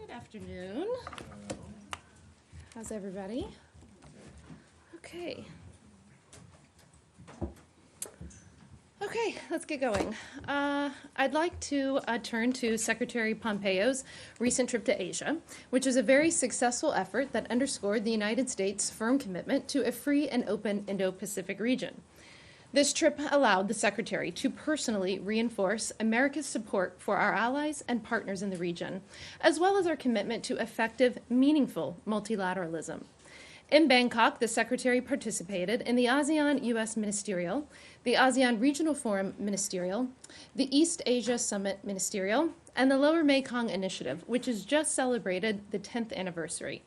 Good afternoon. How's everybody? Okay. Okay, let's get going. I'd like to turn to Secretary Pompeo's recent trip to Asia, which is a very successful effort that underscored the United States' firm commitment to a free and open Indo-Pacific region. This trip allowed the Secretary to personally reinforce America's support for our allies and partners in the region, as well as our commitment to effective, meaningful multilateralism. In Bangkok, the Secretary participated in the ASEAN-US Ministerial, the ASEAN Regional Forum Ministerial, the East Asia Summit Ministerial, and the Lower Mekong Initiative, which has just celebrated the 10th anniversary.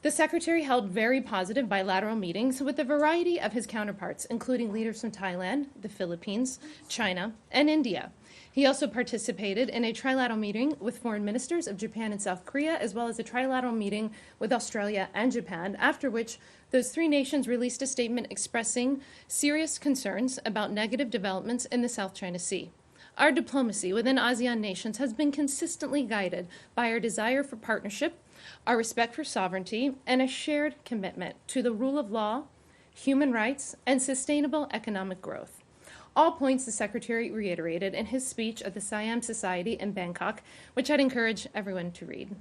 The Secretary held very positive bilateral meetings with a variety of his counterparts, including leaders from Thailand, the Philippines, China, and India. He also participated in a trilateral meeting with foreign ministers of Japan and South Korea, as well as a trilateral meeting with Australia and Japan, after which those three nations released a statement expressing serious concerns about negative developments in the South China Sea. Our diplomacy within ASEAN nations has been consistently guided by our desire for partnership, our respect for sovereignty, and a shared commitment to the rule of law, human rights, and sustainable economic growth. All points the Secretary reiterated in his speech at the Siam Society in Bangkok, which I'd encourage everyone to read.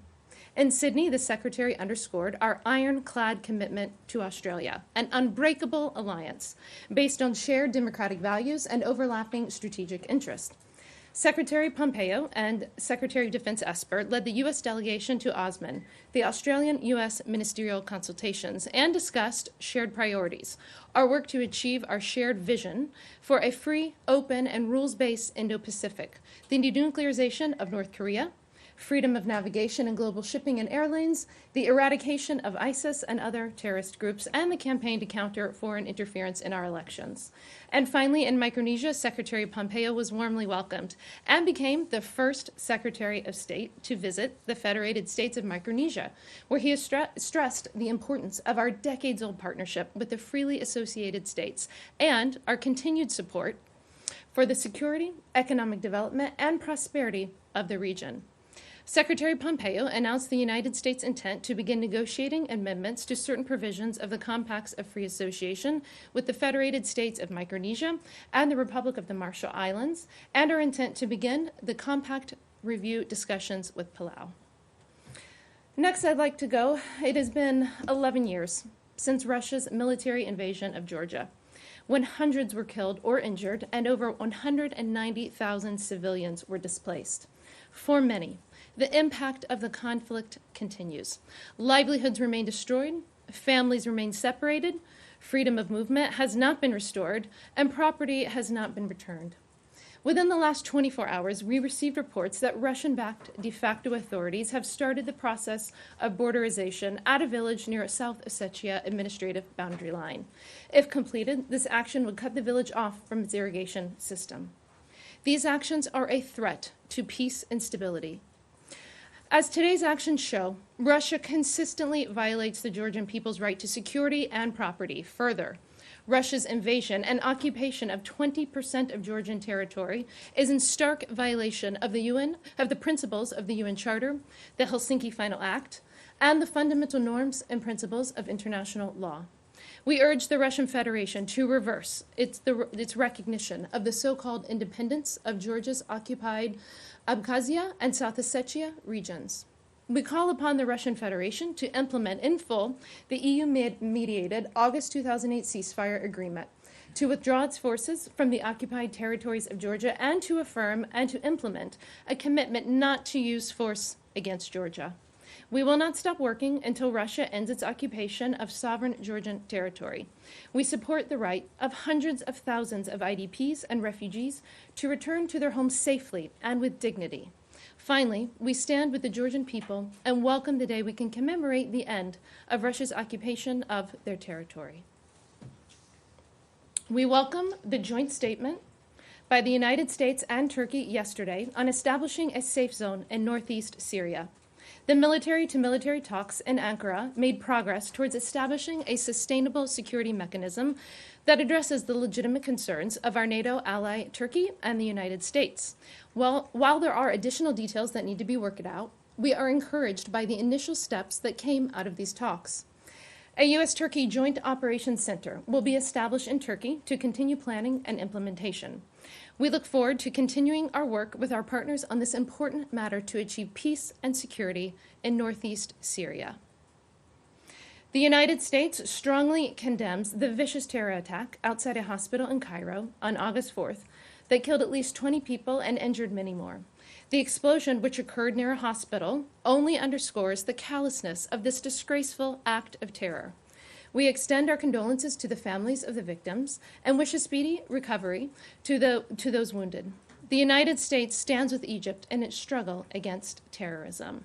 In Sydney, the Secretary underscored our ironclad commitment to Australia, an unbreakable alliance based on shared democratic values and overlapping strategic interests. Secretary Pompeo and Secretary of Defense Esper led the U.S. delegation to Osman, the Australian-U.S. ministerial consultations, and discussed shared priorities, our work to achieve our shared vision for a free, open, and rules-based Indo-Pacific, the denuclearization of North Korea, freedom of navigation in global shipping and airlines, the eradication of ISIS and other terrorist groups, and the campaign to counter foreign interference in our elections. And finally, in Micronesia, Secretary Pompeo was warmly welcomed and became the first Secretary of State to visit the Federated States of Micronesia, where he has stressed the importance of our decades-old partnership with the freely associated states and our continued support for the security, economic development, and prosperity of the region. Secretary Pompeo announced the United States' intent to begin negotiating amendments to certain provisions of the Compacts of Free Association with the Federated States of Micronesia and the Republic of the Marshall Islands, and our intent to begin the Compact review discussions with Palau. Next, I'd like to go. It has been 11 years since Russia's military invasion of Georgia, when hundreds were killed or injured and over 190,000 civilians were displaced. For many, the impact of the conflict continues. Livelihoods remain destroyed, families remain separated, freedom of movement has not been restored, and property has not been returned. Within the last 24 hours, we received reports that Russian-backed de facto authorities have started the process of borderization at a village near a South Ossetia administrative boundary line. If completed, this action would cut the village off from its irrigation system. These actions are a threat to peace and stability. As today's actions show, Russia consistently violates the Georgian people's right to security and property. Further, Russia's invasion and occupation of 20% of Georgian territory is in stark violation of the principles of the UN Charter, the Helsinki Final Act, and the fundamental norms and principles of international law. We urge the Russian Federation to reverse its recognition of the so-called independence of Georgia's occupied Abkhazia and South Ossetia regions. We call upon the Russian Federation to implement in full the EU-mediated August 2008 ceasefire agreement, to withdraw its forces from the occupied territories of Georgia, and to affirm and to implement a commitment not to use force against Georgia. We will not stop working until Russia ends its occupation of sovereign Georgian territory. We support the right of hundreds of thousands of IDPs and refugees to return to their homes safely and with dignity. Finally, we stand with the Georgian people and welcome the day we can commemorate the end of Russia's occupation of their territory. We welcome the joint statement by the United States and Turkey yesterday on establishing a safe zone in northeast Syria. The military-to-military talks in Ankara made progress towards establishing a sustainable security mechanism that addresses the legitimate concerns of our NATO ally Turkey and the United States. While there are additional details that need to be worked out, we are encouraged by the initial steps that came out of these talks. A U.S.-Turkey Joint Operations Center will be established in Turkey to continue planning and implementation. We look forward to continuing our work with our partners on this important matter to achieve peace and security in northeast Syria. The United States strongly condemns the vicious terror attack outside a hospital in Cairo on August 4th that killed at least 20 people and injured many more. The explosion, which occurred near a hospital, only underscores the callousness of this disgraceful act of terror. We extend our condolences to the families of the victims and wish a speedy recovery to those wounded. The United States stands with Egypt in its struggle against terrorism.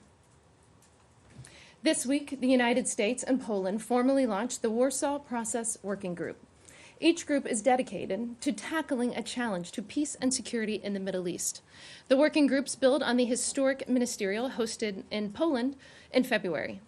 This week, the United States and Poland formally launched the Warsaw Process Working Group. Each group is dedicated to tackling a challenge to peace and security in the Middle East. The working groups build on the historic ministerial hosted in Poland in February.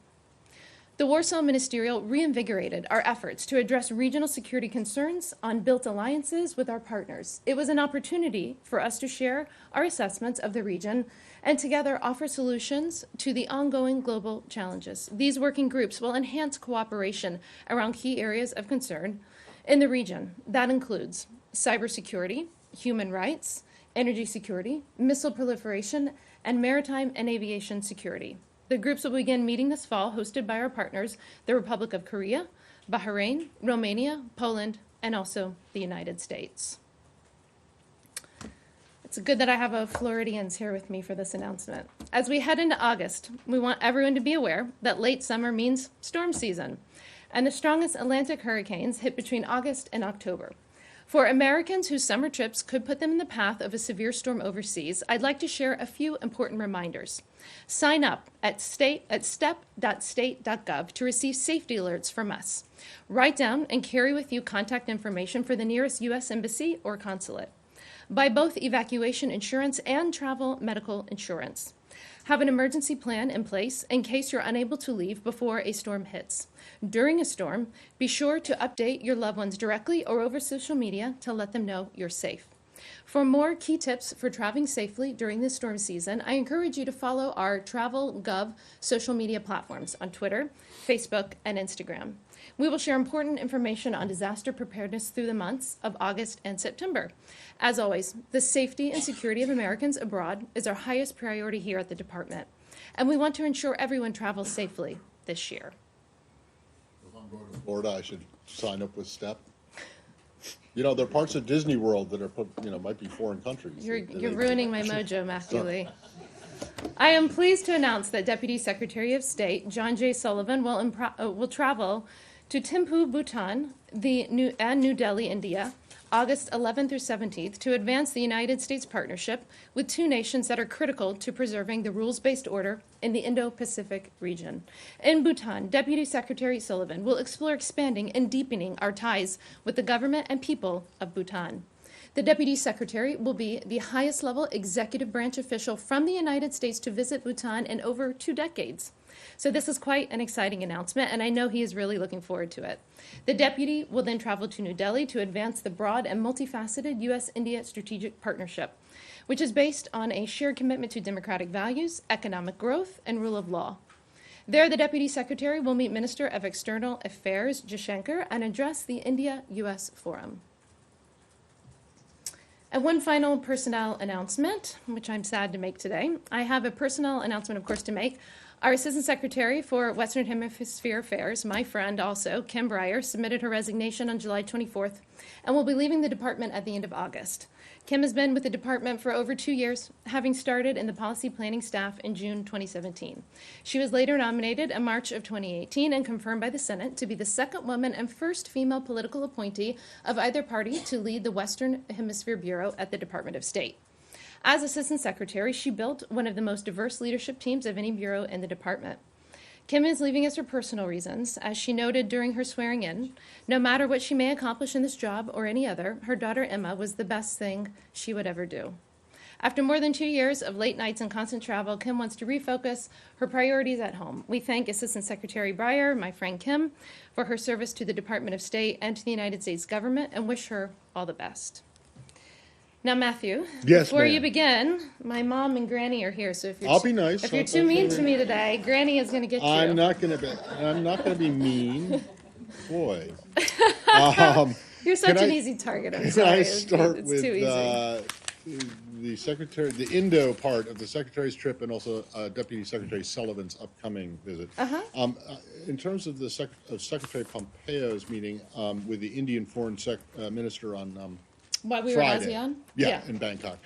The Warsaw Ministerial reinvigorated our efforts to address regional security concerns on built alliances with our partners. It was an opportunity for us to share our assessments of the region and together offer solutions to the ongoing global challenges. These working groups will enhance cooperation around key areas of concern in the region. That includes cybersecurity, human rights, energy security, missile proliferation, and maritime and aviation security. The groups will begin meeting this fall, hosted by our partners, the Republic of Korea, Bahrain, Romania, Poland, and also the United States. It's good that I have a Floridians here with me for this announcement. As we head into August, we want everyone to be aware that late summer means storm season, and the strongest Atlantic hurricanes hit between August and October. For Americans whose summer trips could put them in the path of a severe storm overseas, I'd like to share a few important reminders. Sign up at step.state.gov to receive safety alerts from us. Write down and carry with you contact information for the nearest U.S. Embassy or consulate. Buy both evacuation insurance and travel medical insurance. Have an emergency plan in place in case you're unable to leave before a storm hits. During a storm, be sure to update your loved ones directly or over social media to let them know you're safe. For more key tips for traveling safely during this storm season, I encourage you to follow our TravelGov social media platforms on Twitter, Facebook, and Instagram. We will share important information on disaster preparedness through the months of August and September. As always, the safety and security of Americans abroad is our highest priority here at the department, and we want to ensure everyone travels safely this year. If I'm going to Florida, I should sign up with STEP. You know, there are parts of Disney World that are, might be foreign countries. You're ruining my mojo, Matthew Lee. I am pleased to announce that Deputy Secretary of State John J. Sullivan will travel to Thimphu, Bhutan, and New Delhi, India, August 11th through 17th, to advance the United States partnership with two nations that are critical to preserving the rules-based order in the Indo-Pacific region. In Bhutan, Deputy Secretary Sullivan will explore expanding and deepening our ties with the government and people of Bhutan. The Deputy Secretary will be the highest level executive branch official from the United States to visit Bhutan in over 2 decades. So this is quite an exciting announcement, and I know he is really looking forward to it. The deputy will then travel to New Delhi to advance the broad and multifaceted U.S.-India strategic partnership, which is based on a shared commitment to democratic values, economic growth, and rule of law. There, the Deputy Secretary will meet Minister of External Affairs Jaishankar and address the India-U.S. Forum. And one final personnel announcement, which I'm sad to make today. I have a personnel announcement, of course, to make. Our Assistant Secretary for Western Hemisphere Affairs, my friend also, Kim Breyer, submitted her resignation on July 24th and will be leaving the department at the end of August. Kim has been with the department for over 2 years, having started in the policy planning staff in June 2017. She was later nominated in March of 2018 and confirmed by the Senate to be the second woman and first female political appointee of either party to lead the Western Hemisphere Bureau at the Department of State. As Assistant Secretary, she built one of the most diverse leadership teams of any bureau in the department. Kim is leaving us for personal reasons. As she noted during her swearing-in, no matter what she may accomplish in this job or any other, her daughter Emma was the best thing she would ever do. After more than 2 years of late nights and constant travel, Kim wants to refocus her priorities at home. We thank Assistant Secretary Breyer, my friend Kim, for her service to the Department of State and to the United States government, and wish her all the best. Now, Matthew, Yes, before you ma'am. begin, my mom and Granny are here, so if you're I'll be nice. if you're I'll too mean to be- me today, Granny is going to get you. I'm not gonna be mean. Boy. You're such Can an I- easy target. I'm Can sorry. I start it's with too easy. the Indo part of the Secretary's trip and also Deputy Secretary Sullivan's upcoming visit? In terms of the Secretary Pompeo's meeting with the Indian Foreign Minister on While we were at Friday. ASEAN? Yeah, in Bangkok.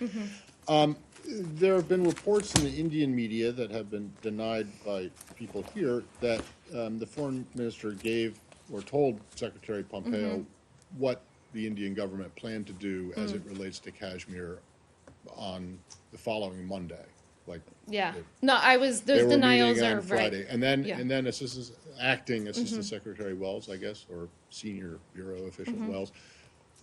There have been reports in the Indian media that have been denied by people here that the foreign minister gave or told Secretary Pompeo what the Indian government planned to do as it relates to Kashmir on the following Monday. Like Yeah. they- No, they those were denials meeting are on Friday, right. and then Yeah. acting Assistant Secretary Wells, I guess, or senior bureau official Wells.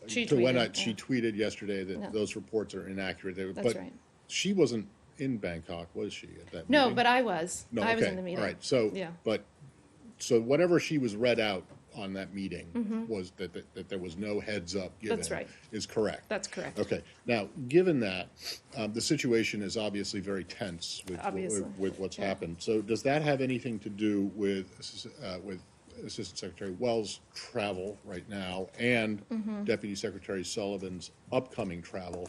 She to when tweeted, she yeah. tweeted yesterday that Yeah. those reports are inaccurate. That's But right. she wasn't in Bangkok, was she, at that No, meeting? but I was. No, I was okay, in the meeting. all right. So, Yeah. so whatever she was read out on that meeting was that there was no heads up given. That's right. Is correct. That's correct. Okay. Now, given that, the situation is obviously very tense Obviously. with what's Yeah. happened. So does that have anything to do with Assistant Secretary Wells' travel right now and Deputy Secretary Sullivan's upcoming travel,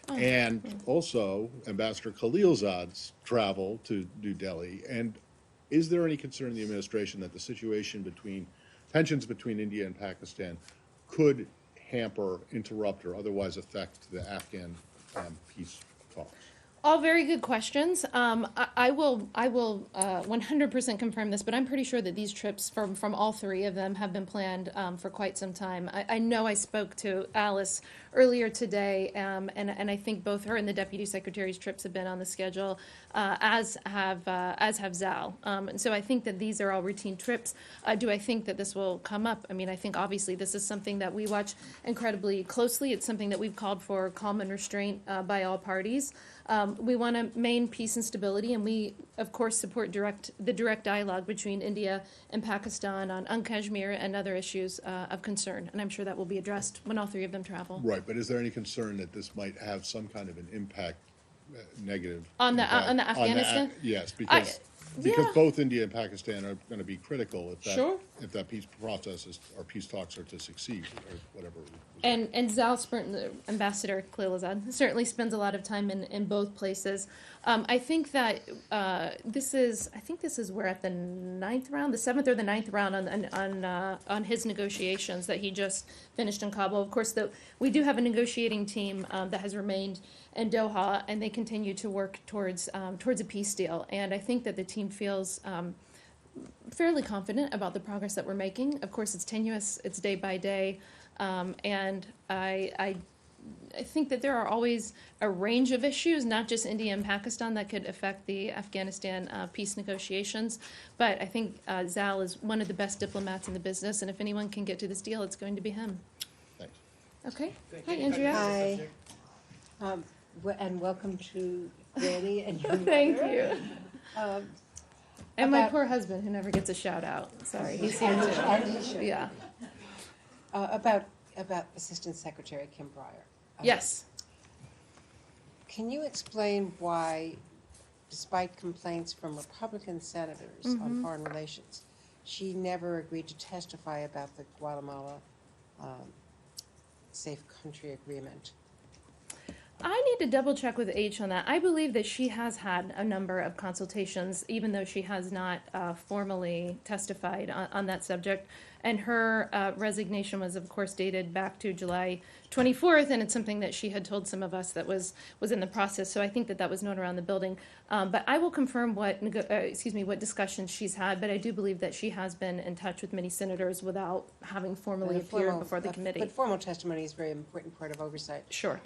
and also Ambassador Khalilzad's travel to New Delhi? And is there any concern in the administration that the situation tensions between India and Pakistan could hamper, interrupt, or otherwise affect the Afghan peace talks? All very good questions. I will 100% confirm this, but I'm pretty sure that these trips from all three of them have been planned for quite some time. I know I spoke to Alice earlier today, and I think both her and the Deputy Secretary's trips have been on the schedule, as have Zal. And so I think that these are all routine trips. Do I think that this will come up? I mean, I think obviously this is something that we watch incredibly closely. It's something that we've called for calm and restraint by all parties. We want to maintain peace and stability, and we, of course, support the direct dialogue between India and Pakistan on Kashmir and other issues of concern. And I'm sure that will be addressed when all three of them travel. Right, but is there any concern that this might have some kind of an impact, negative On the impact Afghanistan? Yes, because yeah. both India and Pakistan are going to be critical Sure. if that peace process or peace talks are to succeed or whatever. And Zal, Ambassador Khalilzad, certainly spends a lot of time in both places. I think that this is we're at the the seventh or the ninth round on his negotiations that he just finished in Kabul. Of course, we do have a negotiating team that has remained in Doha, and they continue to work towards a peace deal. And I think that the team feels fairly confident about the progress that we're making. Of course, it's tenuous; it's day by day. And I think that there are always a range of issues, not just India and Pakistan, that could affect the Afghanistan peace negotiations. But I think Zal is one of the best diplomats in the business, and if anyone can get to this deal, it's going to be him. Thanks. Okay. Hi, Andrea. Hi. And welcome to Granny and your Thank mother. you. And my about- poor husband, who never gets a shout out. Sorry, he's here And too. he should. Yeah. About Assistant Secretary Kim Breyer. Yes. Can you explain why, despite complaints from Republican senators on foreign relations, she never agreed to testify about the Guatemala Safe Country Agreement? I need to double check with H on that. I believe that she has had a number of consultations, even though she has not formally testified on that subject. And her resignation was, of course, dated back to July 24th, and it's something that she had told some of us that was in the process. So I think that was known around the building. But I will confirm what discussions she's had. But I do believe that she has been in touch with many senators without having formally appeared before the committee. But formal testimony is a very important part of oversight. Sure.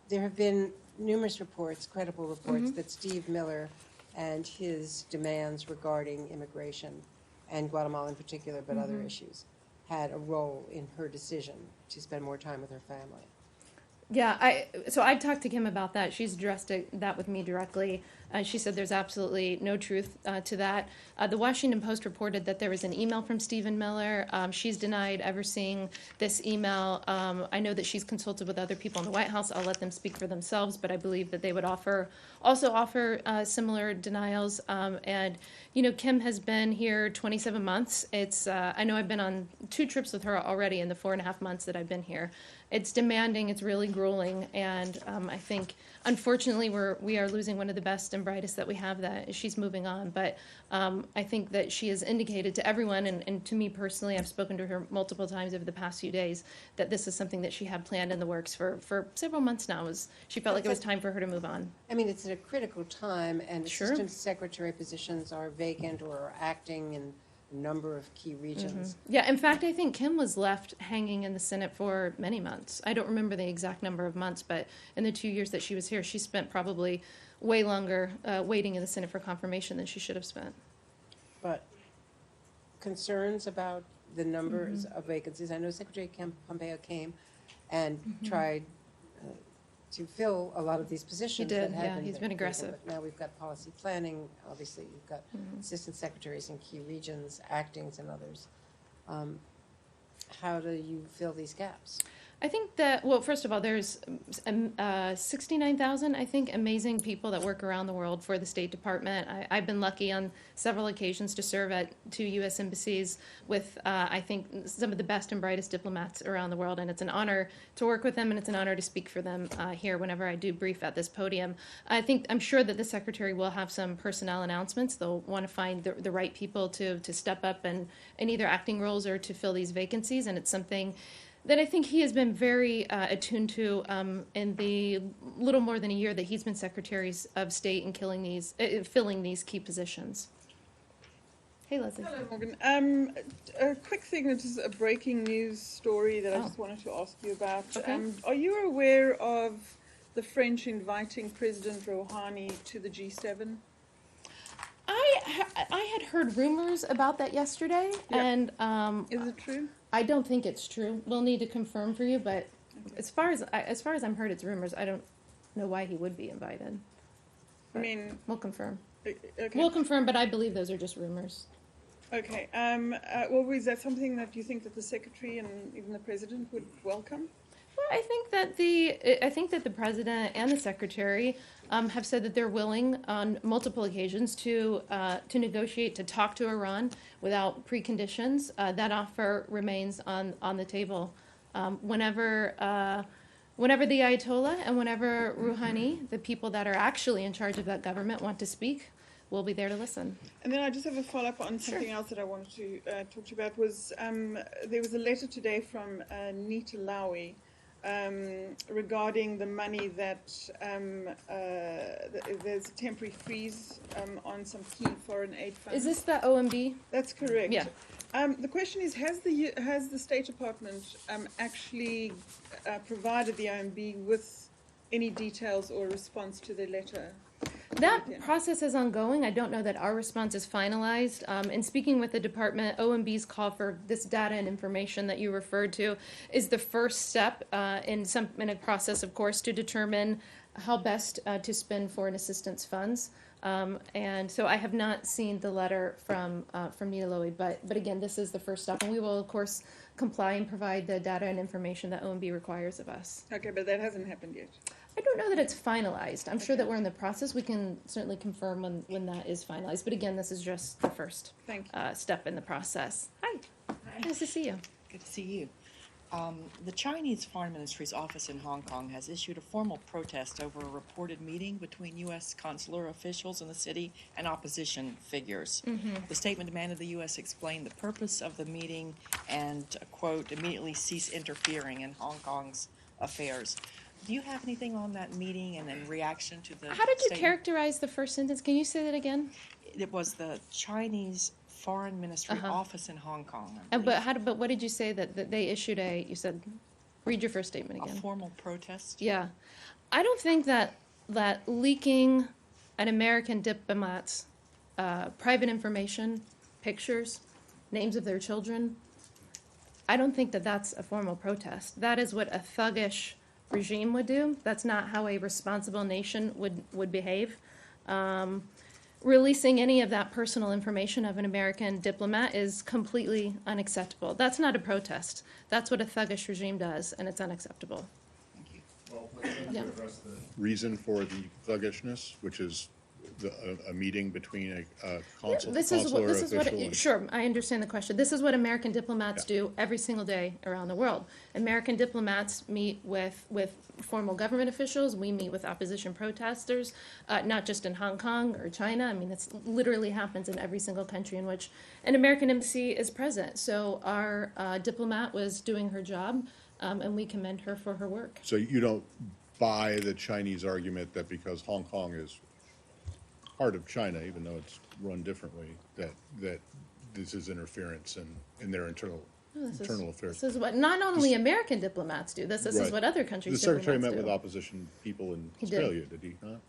There have been numerous reports, credible reports, that Steve Miller and his demands regarding immigration, and Guatemala in particular, but other issues, had a role in her decision to spend more time with her family. Yeah, so I talked to Kim about that. She's addressed that with me directly. She said there's absolutely no truth to that. The Washington Post reported that there was an email from Stephen Miller. She's denied ever seeing this email. I know that she's consulted with other people in the White House. I'll let them speak for themselves, but I believe that they would also offer similar denials. And Kim has been here 27 months. I know I've been on 2 trips with her already in the 4.5 months that I've been here. It's demanding, it's really grueling, and I think, unfortunately, we are losing one of the best and brightest that we have. That she's moving on, but I think that she has indicated to everyone, and to me personally, I've spoken to her multiple times over the past few days, that this is something that she had planned in the works for several months now. She felt like it was time for her to move on. I mean, it's at a critical time, and Sure. assistant secretary positions are vacant or are acting in a number of key regions. Yeah, in fact, I think Kim was left hanging in the Senate for many months. I don't remember the exact number of months, but in the 2 years that she was here, she spent probably way longer waiting in the Senate for confirmation than she should have spent. But concerns about the numbers of vacancies. I know Secretary Pompeo came and tried to fill a lot of these positions. He did, that had yeah, he's been vacant, aggressive. But now we've got policy planning. Obviously, you've got assistant secretaries in key regions, actings, and others. How do you fill these gaps? I think that, well, first of all, there's 69,000, I think, amazing people that work around the world for the State Department. I've been lucky on several occasions to serve at 2 U.S. embassies with, I think, some of the best and brightest diplomats around the world, and it's an honor to work with them, and it's an honor to speak for them here whenever I do brief at this podium. I'm sure that the Secretary will have some personnel announcements. They'll want to find the right people to step up in either acting roles or to fill these vacancies, and it's something that I think he has been very attuned to in the little more than a year that he's been Secretaries of State and filling these key positions. Hey, Leslie. Hello, Morgan. A quick thing, this is a breaking news story that I just wanted to ask you about. Okay. Are you aware of the French inviting President Rouhani to the G7? I had heard rumors about that yesterday, and Is it true? I don't think it's true. We'll need to confirm for you, but as far as I'm heard, it's rumors. I don't know why he would be invited. I mean, We'll confirm. okay. We'll confirm, but I believe those are just rumors. Okay. Well, is that something that you think that the Secretary and even the President would welcome? Well, I think that the President and the Secretary have said that they're willing on multiple occasions to negotiate, to talk to Iran without preconditions. That offer remains on the table. Whenever the Ayatollah and whenever Rouhani, the people that are actually in charge of that government, want to speak, we'll be there to listen. And then I just have a follow-up on something else that I wanted to talk to you about. There was a letter today from Nita Lowy regarding the money that there's a temporary freeze on some key foreign aid funds. Is this the OMB? That's correct. Yeah. The question is, has the State Department actually provided the OMB with any details or response to their letter? That process is ongoing. I don't know that our response is finalized. In speaking with the department, OMB's call for this data and information that you referred to is the first step in a process, of course, to determine how best to spend foreign assistance funds. And so I have not seen the letter from Nita Lowy, but again, this is the first step, and we will, of course, comply and provide the data and information that OMB requires of us. Okay, but that hasn't happened yet. I don't know that it's finalized. I'm sure that we're in the process. We can certainly confirm when that is finalized. But again, this is just the first step in the process. Hi. Nice to see you. Good to see you. The Chinese Foreign Ministry's office in Hong Kong has issued a formal protest over a reported meeting between U.S. consular officials in the city and opposition figures. The statement demanded the U.S. explain the purpose of the meeting and, quote, immediately cease interfering in Hong Kong's affairs. Do you have anything on that meeting and in reaction to the How did you statement? characterize the first sentence? Can you say that again? It was the Chinese Foreign Ministry office in Hong Kong. I believe. But what did you say that they issued you said, read your first statement A again. formal protest? Yeah. I don't think that leaking an American diplomat's private information, pictures, names of their children, I don't think that that's a formal protest. That is what a thuggish regime would do. That's not how a responsible nation would behave. Releasing any of that personal information of an American diplomat is completely unacceptable. That's not a protest. That's what a thuggish regime does, and it's unacceptable. Well, Yeah. address the reason for the thuggishness, which is a meeting between a consular official and... Sure, I understand the question. This is what American diplomats Yeah. do every single day around the world. American diplomats meet with formal government officials. We meet with opposition protesters, not just in Hong Kong or China. I mean, it literally happens in every single country in which an American embassy is present. So our diplomat was doing her job, and we commend her for her work. So you don't buy the Chinese argument that because Hong Kong is part of China, even though it's run differently, that this is interference in their internal affairs. This is what not only American diplomats do. This is Right. what other countries' The Secretary diplomats met do. with opposition people in He did. Australia, did he not?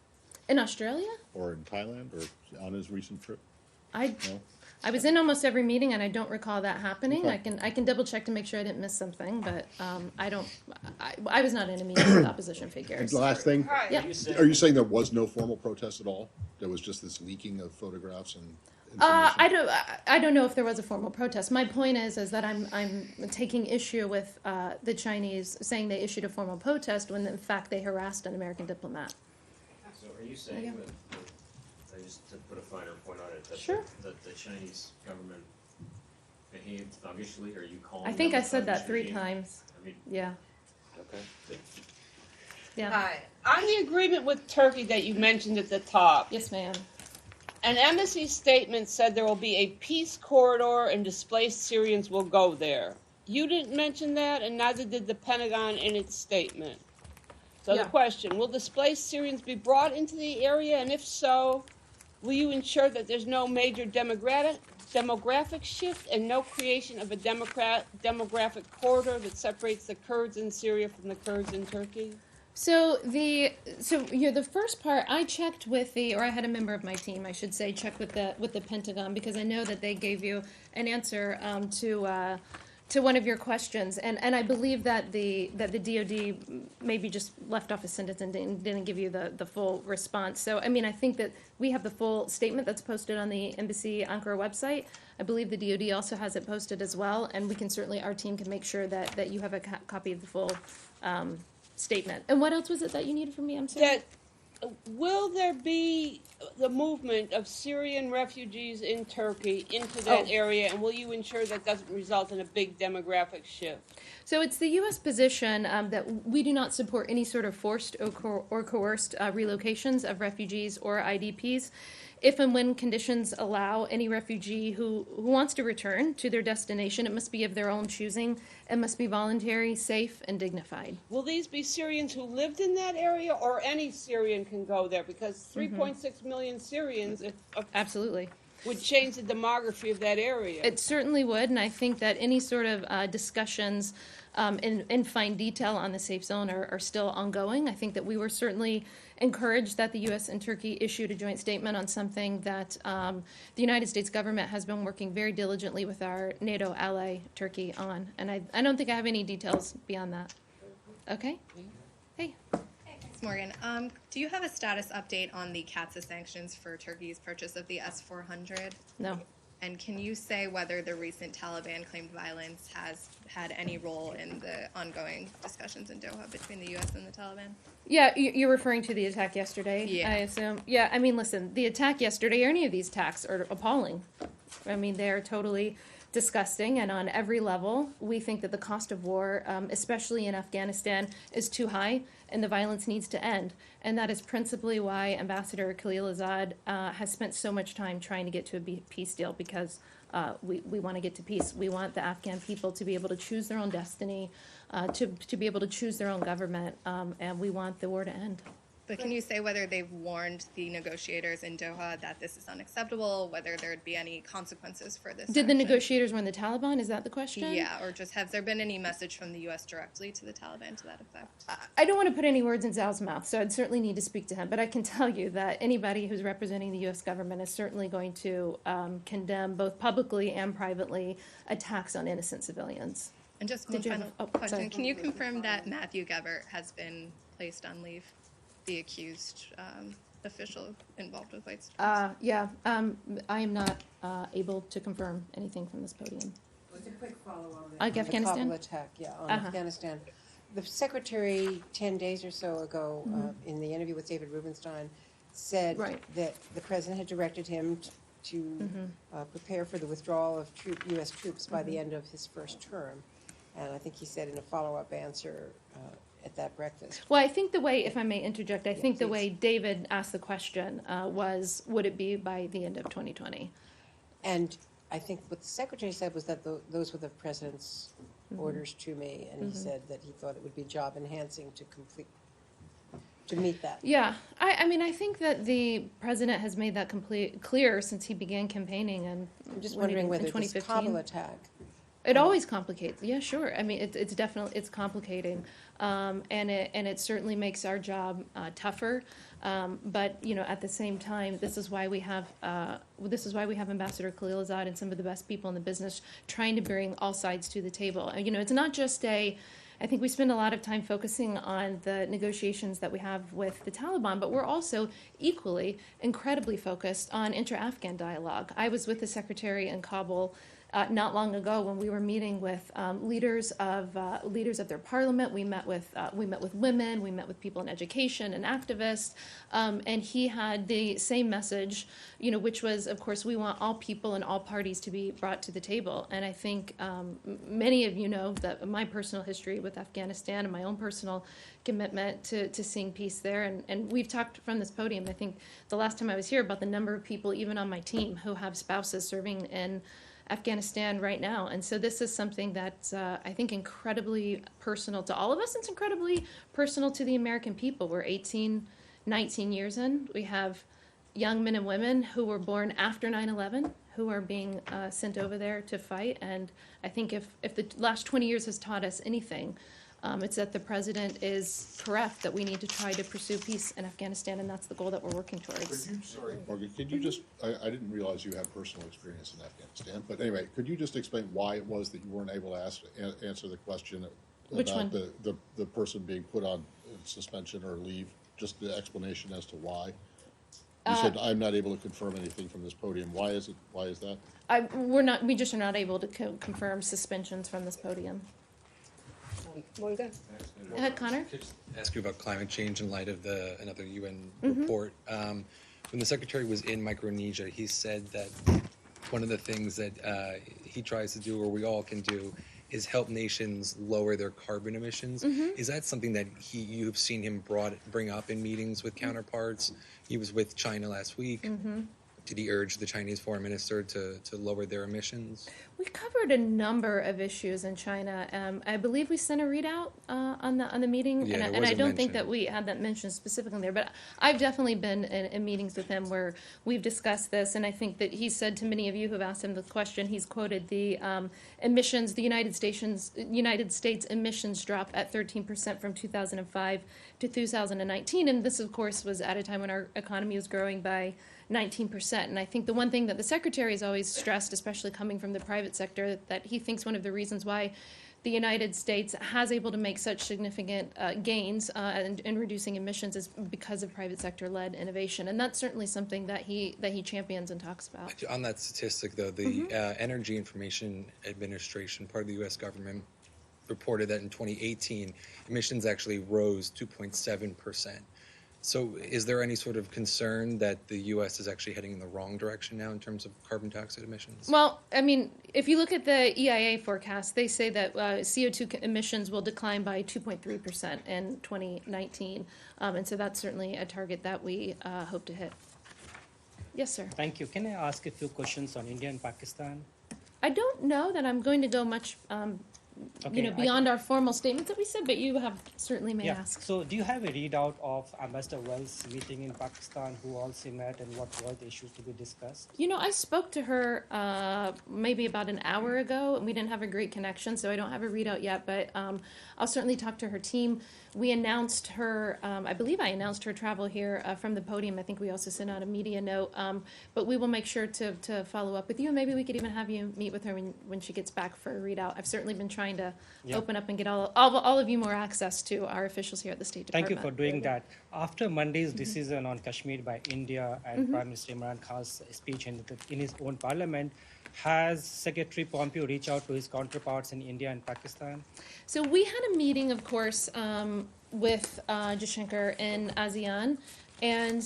In Australia? Or in Thailand, or on his recent trip? I No? I was in almost every meeting, and I don't recall that happening. Okay. I can double check to make sure I didn't miss something, but I don't. I was not in a meeting with opposition And figures. the last thing, Yeah. are you saying there was no formal protest at all? There was just this leaking of photographs and information? I don't know if there was a formal protest. My point is that I'm taking issue with the Chinese saying they issued a formal protest when in fact they harassed an American diplomat. So are you saying Yeah. just to put a finer point on it, that, Sure. that the Chinese government behaved thuggishly? Are you calling I think them I a said that thuggish 3 regime? times. I mean, Yeah, okay. yeah. Hi. On the agreement with Turkey that you mentioned at the top, Yes, ma'am. an embassy statement said there will be a peace corridor and displaced Syrians will go there. You didn't mention that, and neither did the Pentagon in its statement. So Yeah. the question, will displaced Syrians be brought into the area, and if so, will you ensure that there's no major demographic shift and no creation of a demographic corridor that separates the Kurds in Syria from the Kurds in Turkey? So the first part I checked with or I had a member of my team, I should say, check with the Pentagon, because I know that they gave you an answer to one of your questions, and I believe that the DoD maybe just left off a sentence and didn't give you the full response. So I mean, I think that we have the full statement that's posted on the Embassy Ankara website. I believe the DoD also has it posted as well, and we can certainly, our team can make sure that you have a copy of the full statement. And what else was it that you needed from me? I'm sorry. That will there be the movement of Syrian refugees in Turkey into that area, and will you ensure that doesn't result in a big demographic shift? So it's the U.S. position that we do not support any sort of forced or coerced relocations of refugees or IDPs. If and when conditions allow any refugee who wants to return to their destination, it must be of their own choosing. It must be voluntary, safe, and dignified. Will these be Syrians who lived in that area, or any Syrian can go there? Because 3.6 million Syrians Absolutely. would change the demography of that area. It certainly would, and I think that any sort of discussions in fine detail on the safe zone are still ongoing. I think that we were certainly encouraged that the U.S. and Turkey issued a joint statement on something that the United States government has been working very diligently with our NATO ally, Turkey, on. And I don't think I have any details beyond that. Okay? Hey. Thanks, Morgan. Do you have a status update on the CAATSA sanctions for Turkey's purchase of the S-400? No. And can you say whether the recent Taliban-claimed violence has had any role in the ongoing discussions in Doha between the U.S. and the Taliban? Yeah, you're referring to the attack yesterday, Yeah. I assume. Yeah, I mean, listen, the attack yesterday, or any of these attacks, are appalling. I mean, they are totally disgusting, and on every level, we think that the cost of war, especially in Afghanistan, is too high, and the violence needs to end. And that is principally why Ambassador Khalilzad has spent so much time trying to get to a peace deal, because we want to get to peace. We want the Afghan people to be able to choose their own destiny, to be able to choose their own government, and we want the war to end. But can you say whether they've warned the negotiators in Doha that this is unacceptable, whether there would be any consequences for this? Did the action? negotiators warn the Taliban? Is that the question? Yeah, or just has there been any message from the U.S. directly to the Taliban to that effect? I don't want to put any words in Zal's mouth, so I'd certainly need to speak to him. But I can tell you that anybody who's representing the U.S. government is certainly going to condemn, both publicly and privately, attacks on innocent civilians. And just one Did you have final a- oh, question. sorry. Can you confirm that Matthew Gebert has been placed on leave, the accused official involved with white students? Yeah, I am not able to confirm anything from this podium. Just a quick follow-on. Like The Afghanistan? Kabul attack, yeah, on Uh-huh. Afghanistan. The secretary, 10 days or so ago, in the interview with David Rubenstein, said Right. that the president had directed him to prepare for the withdrawal of U.S. troops by the end of his first term. And I think he said in a follow-up answer at that breakfast. Well, I think the way, if I may interject, I think the please. way David asked the question was, would it be by the end of 2020? And I think what the secretary said was that those were the president's orders to me, and he said that he thought it would be job enhancing to meet that. Yeah, I mean, I think that the president has made that clear since he began campaigning and I'm just winning wondering in whether this 2015. Kabul attack, It always complicates. Yeah, sure. I mean, it's definitely it's complicating, and it certainly makes our job tougher. But you know, at the same time, this is why we have Ambassador Khalilzad and some of the best people in the business trying to bring all sides to the table. You know, it's not just I think we spend a lot of time focusing on the negotiations that we have with the Taliban, but we're also equally incredibly focused on inter-Afghan dialogue. I was with the secretary in Kabul not long ago when we were meeting with leaders of their parliament. We met with women, we met with people in education and activists, and he had the same message, you know, which was, of course, we want all people and all parties to be brought to the table. And I think many of you know that my personal history with Afghanistan and my own personal commitment to seeing peace there. And we've talked from this podium, I think the last time I was here, about the number of people, even on my team, who have spouses serving in Afghanistan right now. And so this is something that's, I think, incredibly personal to all of us. It's incredibly personal to the American people. We're 18, 19 years in. We have young men and women who were born after 9/11 who are being sent over there to fight. And I think if the last 20 years has taught us anything, it's that the president is correct, that we need to try to pursue peace in Afghanistan, and that's the goal that we're working towards. Sorry, Morgan, could you just, I didn't realize you had personal experience in Afghanistan, but anyway, could you just explain why it was that you weren't able to answer the question Which about one? the person being put on suspension or leave? Just the explanation as to why? You said, I'm not able to confirm anything from this podium. Why is that? We just are not able to confirm suspensions from this podium. Morgan? Go ahead, Connor. Could I just ask you about climate change in light of another UN report? When the secretary was in Micronesia, he said that one of the things that he tries to do, or we all can do, is help nations lower their carbon emissions. Is that something that you've seen him bring up in meetings with counterparts? He was with China last week. Did he urge the Chinese foreign minister to lower their emissions? We covered a number of issues in China. I believe we sent a readout on the meeting, Yeah, there and was I a don't think mention. that we had that mentioned specifically there. But I've definitely been in meetings with him where we've discussed this, and I think that he said to many of you who've asked him the question, he's quoted the emissions, the United States emissions drop at 13% from 2005 to 2019, and this, of course, was at a time when our economy was growing by 19%. And I think the one thing that the secretary has always stressed, especially coming from the private sector, that he thinks one of the reasons why the United States has able to make such significant gains in reducing emissions is because of private sector-led innovation. And that's certainly something that he champions and talks about. On that statistic, though, the Energy Information Administration, part of the U.S. government, reported that in 2018, emissions actually rose 2.7%. So is there any sort of concern that the U.S. is actually heading in the wrong direction now in terms of carbon dioxide emissions? Well, I mean, if you look at the EIA forecast, they say that CO2 emissions will decline by 2.3% in 2019. And so that's certainly a target that we hope to hit. Yes, sir. Thank you. Can I ask a few questions on India and Pakistan? I don't know that I'm going to go much Okay, beyond our formal statements that we said, but you have certainly may Yeah. ask. So do you have a readout of Ambassador Wells' meeting in Pakistan, who also met, and what were the issues to be discussed? You know, I spoke to her maybe about an hour ago, and we didn't have a great connection, so I don't have a readout yet, but I'll certainly talk to her team. We announced her, I believe I announced her travel here from the podium. I think we also sent out a media note, but we will make sure to follow up with you, and maybe we could even have you meet with her when she gets back for a readout. I've certainly been trying trying to Yeah. open up and get all of you more access to our officials here at the State Thank you Department. for doing that. After Monday's decision on Kashmir by India and Prime Minister Imran Khan's speech in his own parliament, has Secretary Pompeo reached out to his counterparts in India and Pakistan? So we had a meeting, of course, with Jaishankar in ASEAN, and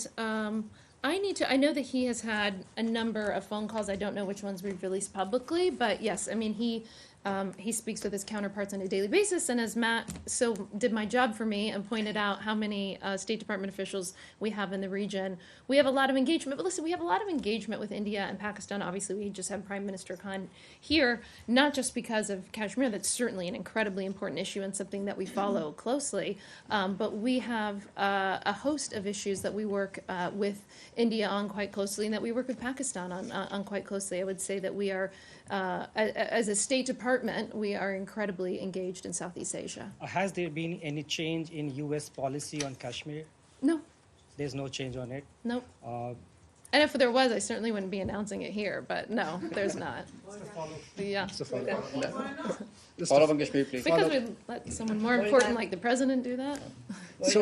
I know that he has had a number of phone calls. I don't know which ones we've released publicly, but yes, I mean, he speaks with his counterparts on a daily basis, and as Matt so did my job for me and pointed out how many State Department officials we have in the region, we have a lot of engagement. But listen, we have a lot of engagement with India and Pakistan. Obviously, we just had Prime Minister Khan here, not just because of Kashmir. That's certainly an incredibly important issue and something that we follow closely, but we have a host of issues that we work with India on quite closely, and that we work with Pakistan on quite closely. I would say that we are, as a State Department, we are incredibly engaged in Southeast Asia. Has there been any change in U.S. policy on Kashmir? No, There's no change on it. nope. Uh, And if there was, I certainly wouldn't be announcing it here, but no, there's not. Yeah, Follow on Kashmir, please. because we let someone more important like the president do that. So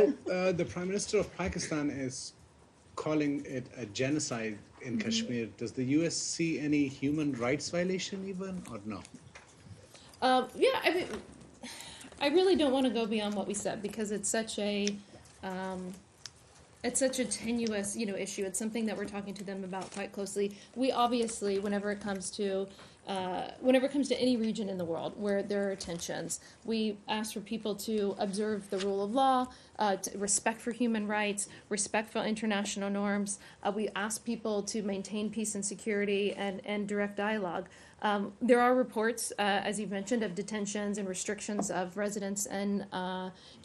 the Prime Minister of Pakistan is calling it a genocide in Kashmir. Does the U.S. see any human rights violation even, or no? Yeah, I mean, I really don't want to go beyond what we said because it's such a tenuous, issue. It's something that we're talking to them about quite closely. We obviously, whenever it comes to any region in the world where there are tensions, we ask for people to observe the rule of law, respect for human rights, respect for international norms. We ask people to maintain peace and security and direct dialogue. There are reports, as you've mentioned, of detentions and restrictions of residents in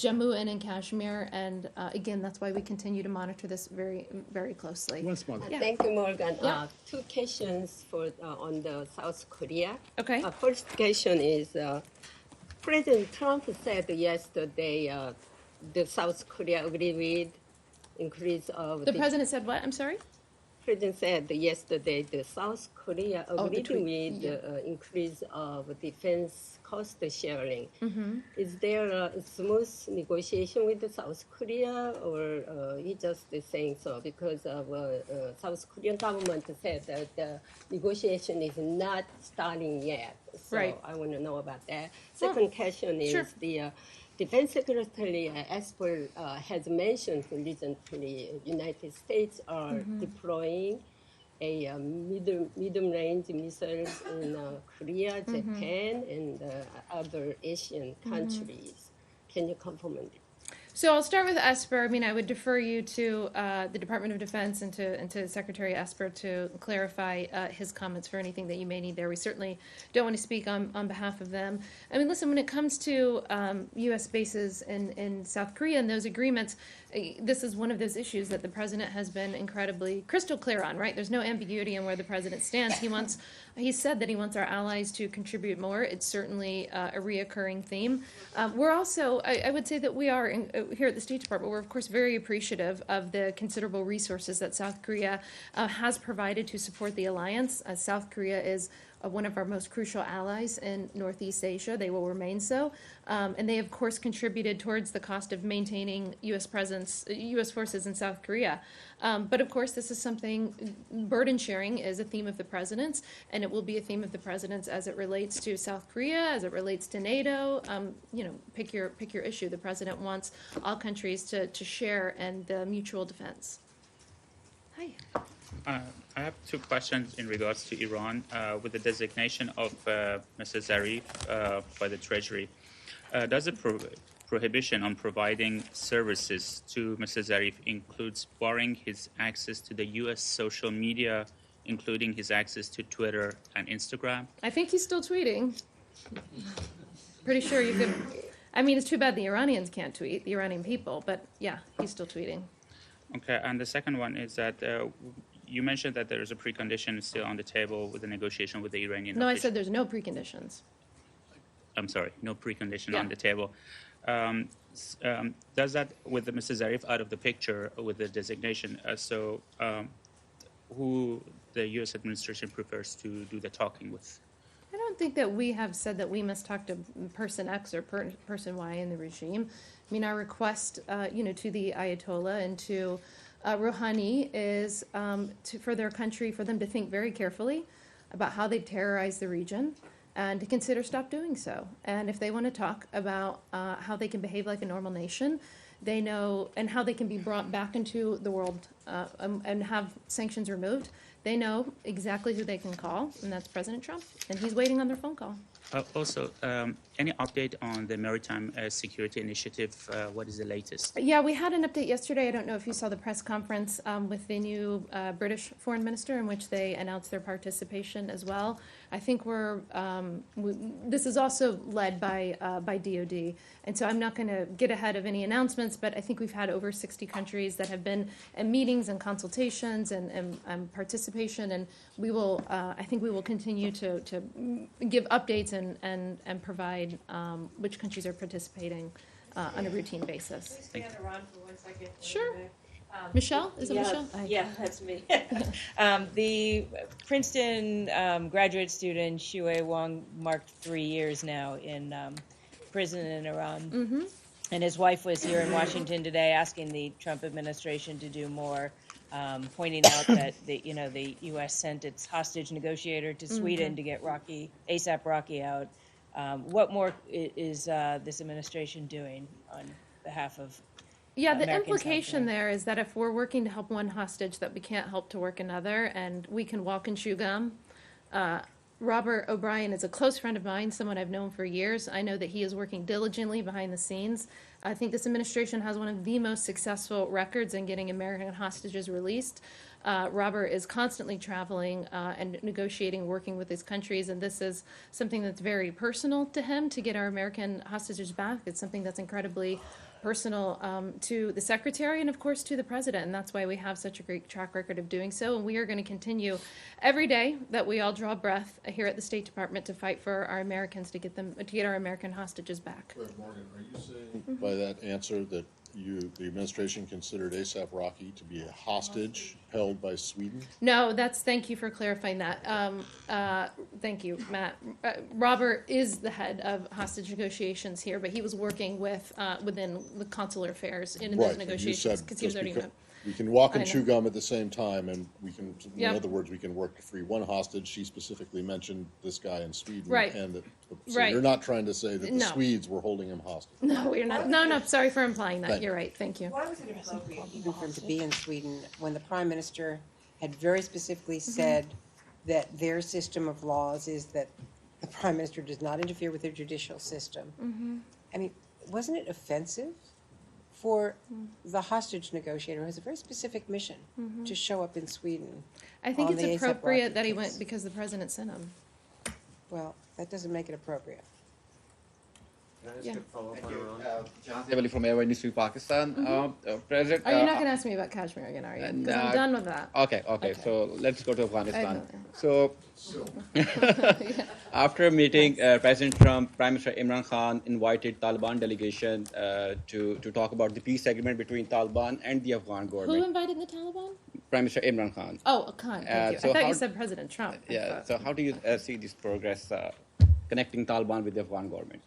Jammu and in Kashmir, and again, that's why we continue to monitor this very, very closely. One small. Yeah. Thank you, Morgan. Yeah. Two questions on the South Korea. Okay. First question is, President Trump said yesterday the South Korea agreed with increase of The president said what? I'm sorry? President said yesterday the South Korea Oh, the agreed tweet. with the increase of defense cost sharing. Mm-hmm. Is there a smooth negotiation with the South Korea, or he just saying so because of South Korean government said that the negotiation is not starting yet. So Right. I want to know about that. Second question is sure. the Defense Secretary Esper has mentioned recently United States are deploying a medium-range missiles in Korea, Japan, and other Asian countries. Can you confirm on that? So I'll start with Esper. I mean, I would defer you to the Department of Defense and to Secretary Esper to clarify his comments for anything that you may need there. We certainly don't want to speak on behalf of them. I mean, listen, when it comes to U.S. bases in South Korea and those agreements, this is one of those issues that the president has been incredibly crystal clear on, right? There's no ambiguity in where the president stands. He said that he wants our allies to contribute more. It's certainly a reoccurring theme. We're also, I would say that we are, here at the State Department, we're of course very appreciative of the considerable resources that South Korea has provided to support the alliance. South Korea is one of our most crucial allies in Northeast Asia. They will remain so. And they, of course, contributed towards the cost of maintaining U.S. presence, U.S. forces in South Korea. But, of course, this is something, burden sharing is a theme of the president's, and it will be a theme of the president's as it relates to South Korea, as it relates to NATO. Pick your issue. The president wants all countries to share and mutual defense. Hi. I have two questions in regards to Iran. With the designation of Mr. Zarif by the Treasury, does the prohibition on providing services to Mr. Zarif includes barring his access to the U.S. social media, including his access to Twitter and Instagram? I think he's still tweeting. Pretty sure you could. I mean, it's too bad the Iranians can't tweet, the Iranian people, but yeah, he's still tweeting. Okay, and the second one is that you mentioned that there is a precondition still on the table with the negotiation with the Iranian No, I officials. said there's no preconditions. I'm sorry, no precondition Yeah. on the table. Does that, with the Mr. Zarif out of the picture with the designation, who the U.S. administration prefers to do the talking with? I don't think that we have said that we must talk to person X or person Y in the regime. I mean, our request, to the Ayatollah and to Rouhani is for their country, for them to think very carefully about how they've terrorized the region and to consider stop doing so. And if they want to talk about how they can behave like a normal nation, they know, and how they can be brought back into the world and have sanctions removed, they know exactly who they can call, and that's President Trump, and he's waiting on their phone call. Also, any update on the Maritime Security Initiative? What is the latest? Yeah, we had an update yesterday. I don't know if you saw the press conference with the new British foreign minister in which they announced their participation as well. I think this is also led by DOD, and so I'm not going to get ahead of any announcements, but I think we've had over 60 countries that have been in meetings and consultations and participation, and we will, I think we will continue to give updates and provide which countries are participating on a routine basis. Can we stand around for 1 second? Sure. Michelle? Is it yeah, Michelle? Yeah, that's me. The Princeton graduate student Xue Wang marked 3 years now in prison in Iran. Mm-hmm. And his wife was here in Washington today asking the Trump administration to do more, pointing out that the U.S. sent its hostage negotiator to Sweden to get ASAP Rocky out. What more is this administration doing on behalf of Yeah, the Americans out implication there is that if we're working to help one hostage, that we can't help to work another, and we can walk and chew gum. Robert O'Brien is a close friend of mine, someone I've known for years. I know that he is working diligently behind the scenes. I think this administration has one of the most successful records in getting American hostages released. Robert is constantly traveling and negotiating, working with his countries, and this is something that's very personal to him to get our American hostages back. It's something that's incredibly personal to the secretary and, of course, to the president, and that's why we have such a great track record of doing so. And we are going to continue every day that we all draw breath here at the State Department to fight for our Americans to get our American hostages back. Morgan, are you saying by that answer that the administration considered ASAP Rocky to be a hostage held by Sweden? No, thank you for clarifying that. Thank you, Matt. Robert is the head of hostage negotiations here, but he was working within the consular affairs in those negotiations because he was already. We can walk and chew gum at the same time, and we can, Yep. in other words, we can work to free one hostage. She specifically mentioned this guy in Sweden. Right. And so Right. you're not trying to say that the No. Swedes were holding him hostage. No, we're not. No, sorry for implying that. Thank You're right. Thank you. Why was it appropriate even for him to be in Sweden when the Prime Minister had very specifically said that their system of laws is that the Prime Minister does not interfere with their judicial system? I mean, wasn't it offensive for the hostage negotiator, who has a very specific mission, to show up in Sweden? I think on it's the ASAP appropriate Rocky that he case? went because the president sent him. Well, that doesn't make it appropriate. Yeah. John Sevely from Air Industry Pakistan. President, Oh, you're not going to ask me about Kashmir again, are you? Because I'm done with that. Okay. So let's go to Afghanistan. know. So after a meeting, President Trump, Prime Minister Imran Khan invited Taliban delegation to talk about the peace agreement between Taliban and the Afghan Who government. invited the Taliban? Prime Minister Imran Khan. Oh, Khan. Thank you. so I thought how- you said President Trump. Yeah. So how do you see this progress connecting Taliban with the Afghan government?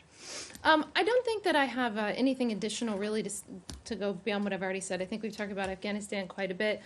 I don't think that I have anything additional really to go beyond what I've already said. I think we've talked about Afghanistan quite a bit.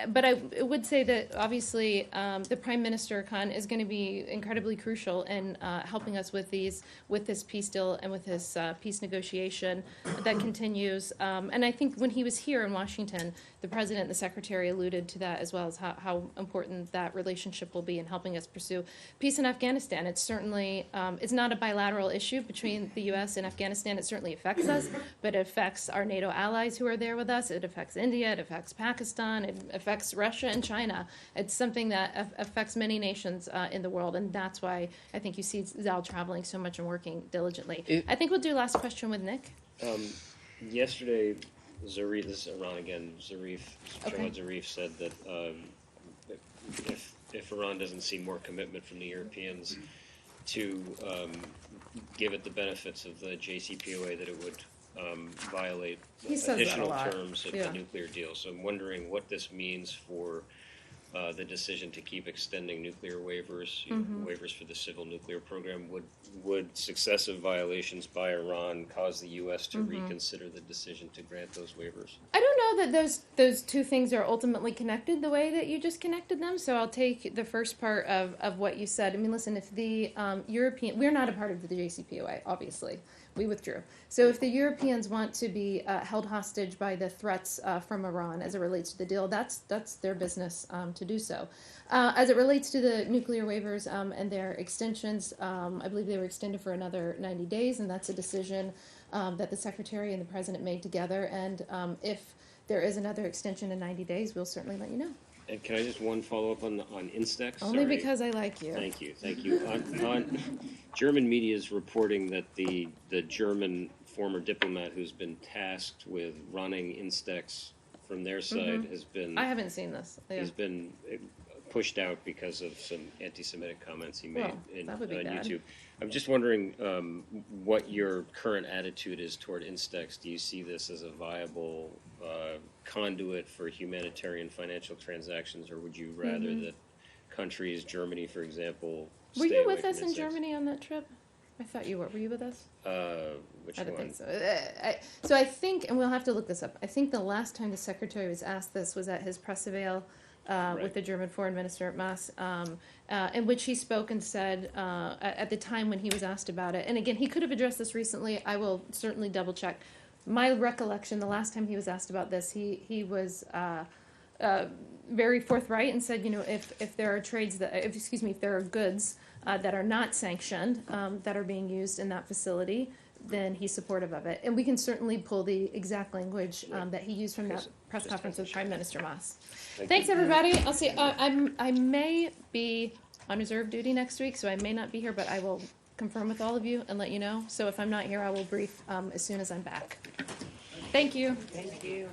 But I would say that obviously the Prime Minister Khan is going to be incredibly crucial in helping us with this peace deal and with this peace negotiation that continues. And I think when he was here in Washington, the President and the Secretary alluded to that as well as how important that relationship will be in helping us pursue peace in Afghanistan. It's certainly it's not a bilateral issue between the U.S. and Afghanistan. It certainly affects us, but it affects our NATO allies who are there with us. It affects India. It affects Pakistan. It affects Russia and China. It's something that affects many nations in the world, and that's why I think you see Zal traveling so much and working diligently. I think we'll do last question with Nick. Yesterday, Zarif, this is Iran again, Jawad Zarif said that if Iran doesn't see more commitment from the Europeans to give it the benefits of the JCPOA, that it would violate additional terms of the nuclear deal. So I'm wondering what this means for the decision to keep extending nuclear waivers, waivers for the civil nuclear program, would successive violations by Iran cause the U.S. to reconsider the decision to grant those waivers? I don't know that those two things are ultimately connected the way that you just connected them. So I'll take the first part of what you said. I mean, listen, if the we're not a part of the JCPOA, obviously. We withdrew. So if the Europeans want to be held hostage by the threats from Iran as it relates to the deal, that's their business to do so. As it relates to the nuclear waivers and their extensions, I believe they were extended for another 90 days, and that's a decision that the Secretary and the President made together. And if there is another extension in 90 days, we'll certainly let you know. And can I just one follow-up on Instex? Only Sorry. because I like you. Thank you, thank you. On German media is reporting that the German former diplomat who's been tasked with running Instex from their side has been. I haven't seen this. Yeah. He's been pushed out because of some anti-Semitic comments he made that would be on bad. YouTube. I'm just wondering what your current attitude is toward Instex. Do you see this as a viable conduit for humanitarian financial transactions, or would you rather that countries, Germany, for example, Were stay you away with from us in Instex? Germany on that trip? I thought you were. Were you with us? Which I don't one? think so. So I think, and we'll have to look this up, I think the last time the Secretary was asked this was at his press avail with the German Foreign Minister at Maas, in which he spoke and said, at the time when he was asked about it, and again, he could have addressed this recently, I will certainly double check. My recollection, the last time he was asked about this, he was very forthright and said, if there are trades that, if there are goods that are not sanctioned that are being used in that facility, then he's supportive of it. And we can certainly pull the exact language that he used from that press conference with Prime Minister Maas. Thanks, everybody. I'll see. I may be on reserve duty next week, so I may not be here, but I will confirm with all of you and let you know. So if I'm not here, I will brief as soon as I'm back. Thank you. Thank you.